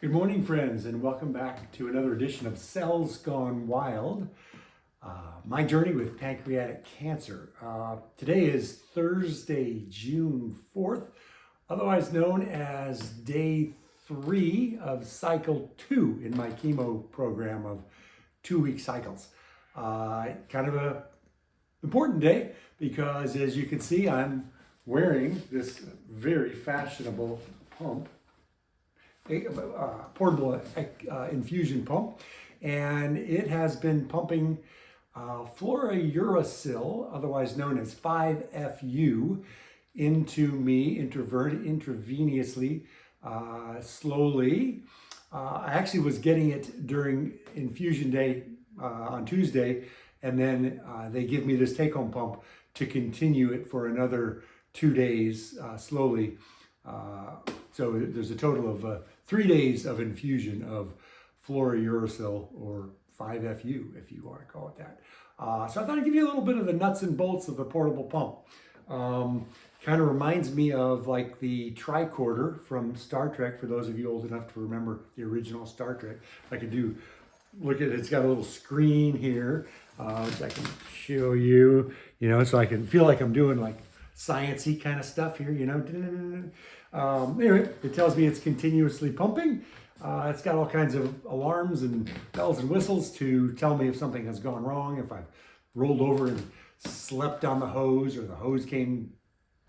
Good morning, friends, and welcome back to another edition of Cells Gone Wild, my journey with pancreatic cancer. Today is Thursday, June 4th, otherwise known as day 3 of cycle 2 in my chemo program of 2-week cycles. Kind of a important day because, as you can see, I'm wearing this very fashionable pump, a portable infusion pump, and it has been pumping Fluorouracil, otherwise known as 5FU, into me intravenously, slowly. I actually was getting it during infusion day on Tuesday, and then they give me this take-home pump to continue it for another 2 days slowly. So there's a total of 3 days of infusion of Fluorouracil, or 5FU, if you want to call it that. So I thought I'd give you a little bit of the nuts and bolts of the portable pump. Kind of reminds me of like the tricorder from Star Trek, for those of you old enough to remember the original Star Trek. I could look at it, it's got a little screen here, which I can show you, so I can feel like I'm doing like science-y kind of stuff here, Anyway, it tells me it's continuously pumping. It's got all kinds of alarms and bells and whistles to tell me if something has gone wrong, if I've rolled over and slept on the hose, or the hose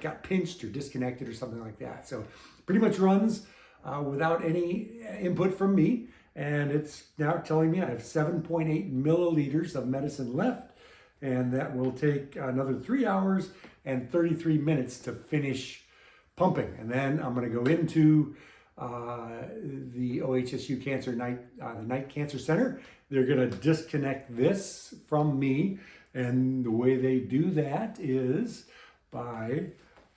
got pinched or disconnected or something like that. So pretty much runs without any input from me. And it's now telling me I have 7.8 milliliters of medicine left, and that will take another 3 hours and 33 minutes to finish pumping. And then I'm going to go into the OHSU the Night Cancer Center. They're going to disconnect this from me, and the way they do that is by,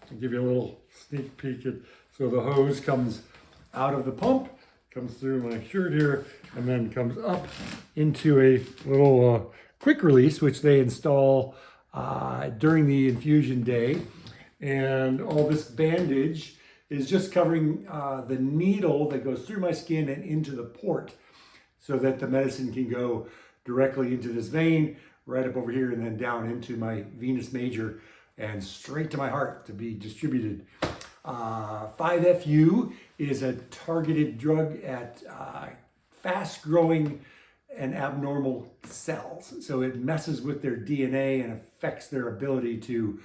I'll give you a little sneak peek so the hose comes out of the pump, comes through my shirt here, and then comes up into a little quick release, which they install during the infusion day. And all this bandage is just covering the needle that goes through my skin and into the port, so that the medicine can go directly into this vein, right up over here, and then down into my venous major and straight to my heart to be distributed. 5FU is a targeted drug at fast-growing and abnormal cells. So it messes with their DNA and affects their ability to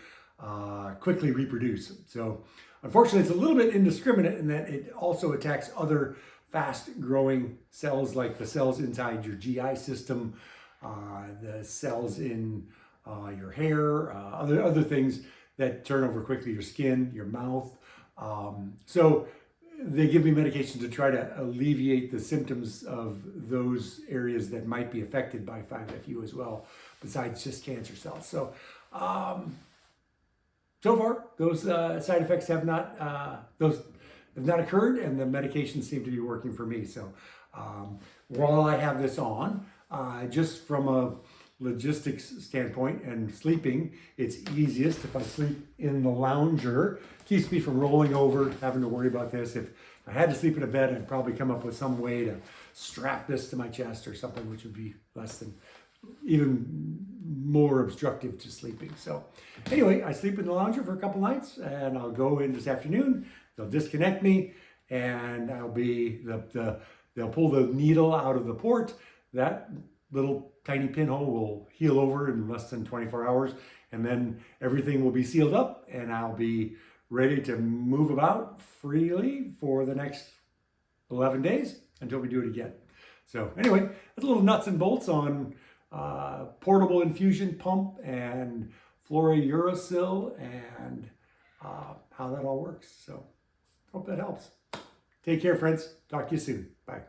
quickly reproduce. So unfortunately, it's a little bit indiscriminate in that it also attacks other fast-growing cells, like the cells inside your GI system, the cells in your hair, other things that turn over quickly, your skin, your mouth. So they give me medication to try to alleviate the symptoms of those areas that might be affected by 5FU as well, besides just cancer cells. So so far, those side effects have not occurred, and the medications seem to be working for me. So while I have this on, just from a logistics standpoint and sleeping, it's easiest if I sleep in the lounger. Keeps me from rolling over, having to worry about this. If I had to sleep in a bed, I'd probably come up with some way to strap this to my chest or something, which would be even more obstructive to sleeping. So anyway, I sleep in the lounger for a couple nights, and I'll go in this afternoon. They'll disconnect me, and they'll pull the needle out of the port. That little tiny pinhole will heal over in less than 24 hours, and then everything will be sealed up, and I'll be ready to move about freely for the next 11 days until we do it again. So anyway, that's a little nuts and bolts on portable infusion pump and Fluorouracil and how that all works. So hope that helps. Take care, friends. Talk to you soon. Bye.